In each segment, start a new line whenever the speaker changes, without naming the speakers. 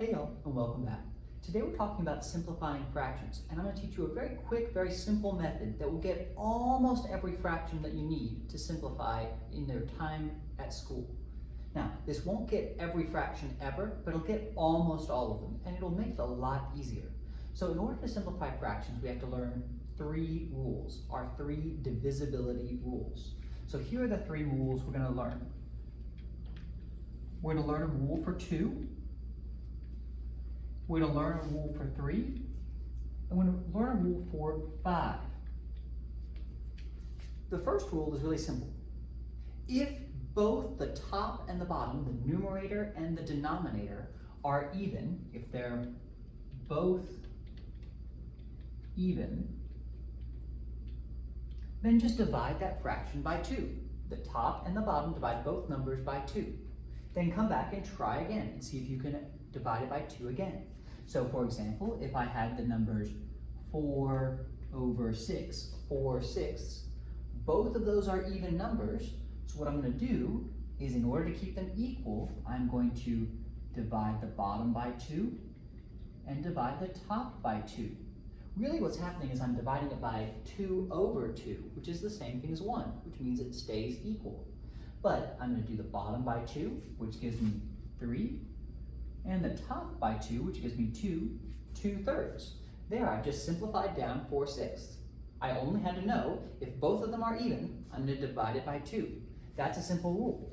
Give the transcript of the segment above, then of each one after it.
Hey y'all, and welcome back. Today we're talking about simplifying fractions, and I'm going to teach you a very quick, very simple method that will get almost every fraction that you need to simplify in their time at school. Now, this won't get every fraction ever, but it'll get almost all of them, and it'll make it a lot easier. So in order to simplify fractions, we have to learn three rules, our three divisibility rules. So here are the three rules we're going to learn. We're going to learn a rule for 2. We're going to learn a rule for 3, and we're going to learn a rule for 5. The first rule is really simple. If both the top and the bottom, the numerator and the denominator, are even, if they're both even, then just divide that fraction by 2. The top and the bottom divide both numbers by 2. Then come back and try again and see if you can divide it by 2 again. So for example, if I had the numbers 4/6, 4/6, both of those are even numbers. So what I'm going to do is, in order to keep them equal, I'm going to divide the bottom by 2 and divide the top by 2. Really what's happening is I'm dividing it by 2/2, which is the same thing as 1, which means it stays equal. But I'm going to do the bottom by 2, which gives me 3, and the top by 2, which gives me 2/3. There, I've just simplified down 4/6. I only had to know if both of them are even, I'm going to divide it by 2. That's a simple rule.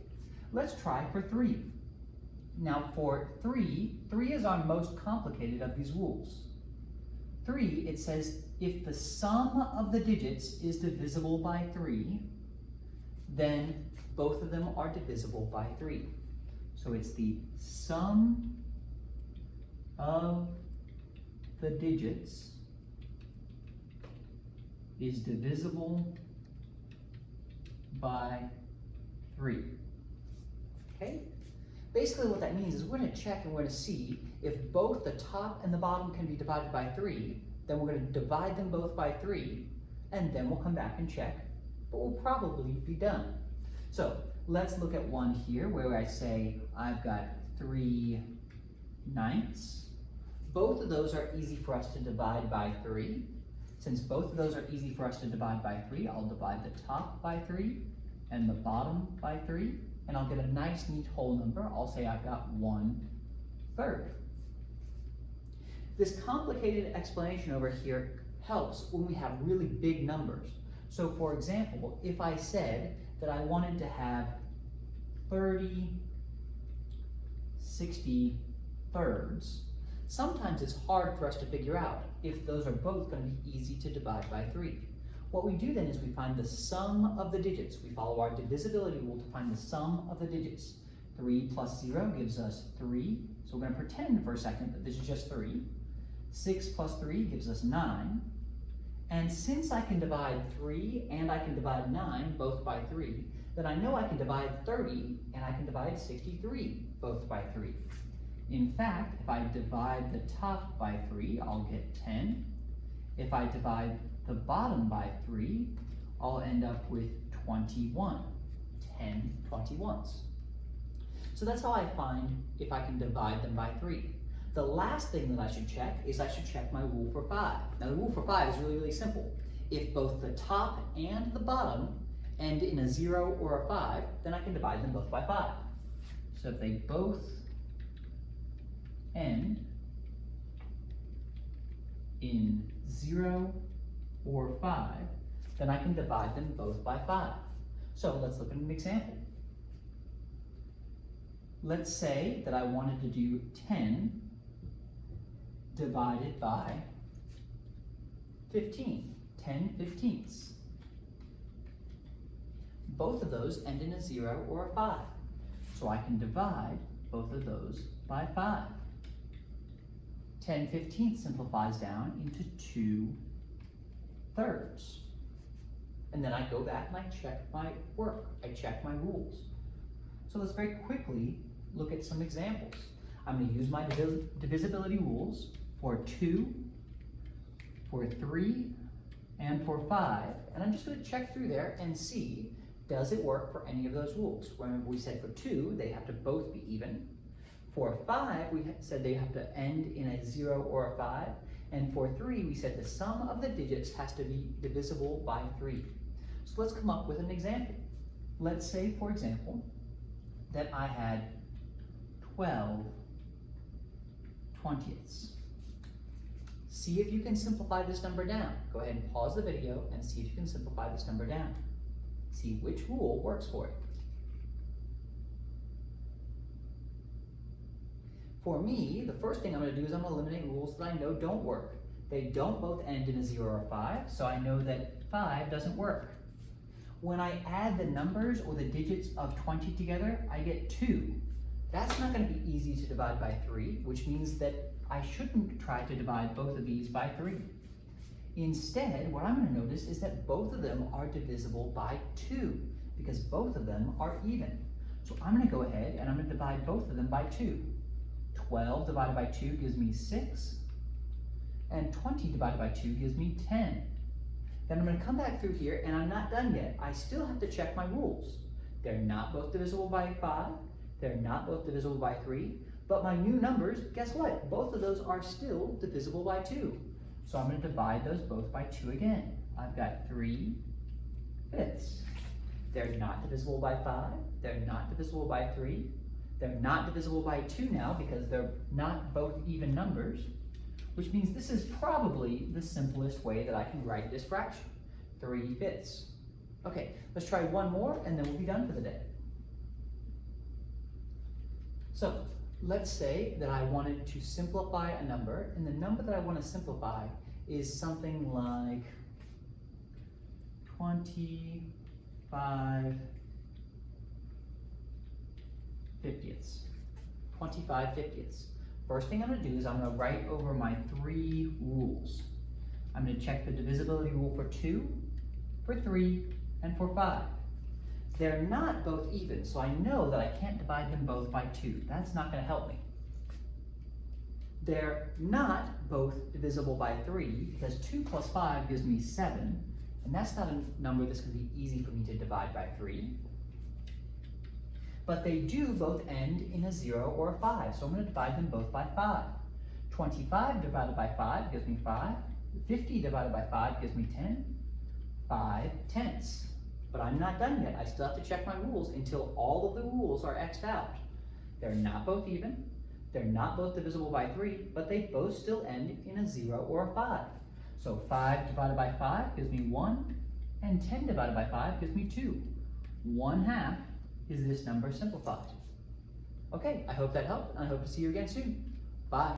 Let's try for 3. Now for 3 is our most complicated of these rules. 3, it says if the sum of the digits is divisible by 3, then both of them are divisible by 3. So it's the sum of the digits is divisible by 3. Okay? Basically what that means is we're going to check and we're going to see if both the top and the bottom can be divided by 3, then we're going to divide them both by 3, and then we'll come back and check, but we'll probably be done. So let's look at one here where I say I've got 3/9. Both of those are easy for us to divide by 3. Since both of those are easy for us to divide by 3, I'll divide the top by 3 and the bottom by 3, and I'll get a nice neat whole number. I'll say I've got 1/3. This complicated explanation over here helps when we have really big numbers. So for example, if I said that I wanted to have 30/63, sometimes it's hard for us to figure out if those are both going to be easy to divide by 3. What we do then is we find the sum of the digits. We follow our divisibility rule to find the sum of the digits. 3 plus 0 gives us 3, so we're going to pretend for a second that this is just 3. 6 plus 3 gives us 9. And since I can divide 3 and I can divide 9 both by 3, then I know I can divide 30 and I can divide 63 both by 3. In fact, if I divide the top by 3, I'll get 10. If I divide the bottom by 3, I'll end up with 21. 10 21s. So that's how I find if I can divide them by 3. The last thing that I should check is I should check my rule for 5. Now the rule for 5 is really, really simple. If both the top and the bottom end in a 0 or a 5, then I can divide them both by 5. So if they both end in 0 or 5, then I can divide them both by 5. So let's look at an example. Let's say that I wanted to do 10 divided by 15, 10/15. Both of those end in a 0 or a 5. So I can divide both of those by 5. 10/15 simplifies down into 2/3. And then I go back and I check my work. I check my rules. So let's very quickly look at some examples. I'm going to use my divisibility rules for 2, for 3, and for 5. And I'm just going to check through there and see, does it work for any of those rules? Remember we said for 2, they have to both be even. For 5, we said they have to end in a 0 or a 5. And for 3, we said the sum of the digits has to be divisible by 3. So let's come up with an example. Let's say, for example, that I had 12 20ths. See if you can simplify this number down. Go ahead and pause the video and see if you can simplify this number down. See which rule works for it. For me, the first thing I'm going to do is I'm going to eliminate rules that I know don't work. They don't both end in a 0 or a 5, so I know that 5 doesn't work. When I add the numbers or the digits of 20 together, I get 2. That's not going to be easy to divide by 3, which means that I shouldn't try to divide both of these by 3. Instead, what I'm going to notice is that both of them are divisible by 2, because both of them are even. So I'm going to go ahead and I'm going to divide both of them by 2. 12 divided by 2 gives me 6, and 20 divided by 2 gives me 10. Then I'm going to come back through here, and I'm not done yet. I still have to check my rules. They're not both divisible by 5, they're not both divisible by 3, but my new numbers, guess what? Both of those are still divisible by 2. So I'm going to divide those both by 2 again. I've got 3 fifths. They're not divisible by 5, they're not divisible by 3, they're not divisible by 2 now because they're not both even numbers, which means this is probably the simplest way that I can write this fraction, 3 fifths. Okay, let's try one more and then we'll be done for the day. So let's say that I wanted to simplify a number, and the number that I want to simplify is something like 25 50ths. 25 50ths. First thing I'm going to do is I'm going to write over my 3 rules. I'm going to check the divisibility rule for 2, for 3, and for 5. They're not both even, so I know that I can't divide them both by 2. That's not going to help me. They're not both divisible by 3, because 2 plus 5 gives me 7, and that's not a number that's going to be easy for me to divide by 3. But they do both end in a 0 or a 5, so I'm going to divide them both by 5. 25 divided by 5 gives me 5. 50 divided by 5 gives me 10. 5 tenths. But I'm not done yet. I still have to check my rules until all of the rules are X'd out. They're not both even, they're not both divisible by 3, but they both still end in a 0 or a 5. So 5 divided by 5 gives me 1, and 10 divided by 5 gives me 2. 1/2 is this number simplified. Okay, I hope that helped, and I hope to see you again soon. Bye.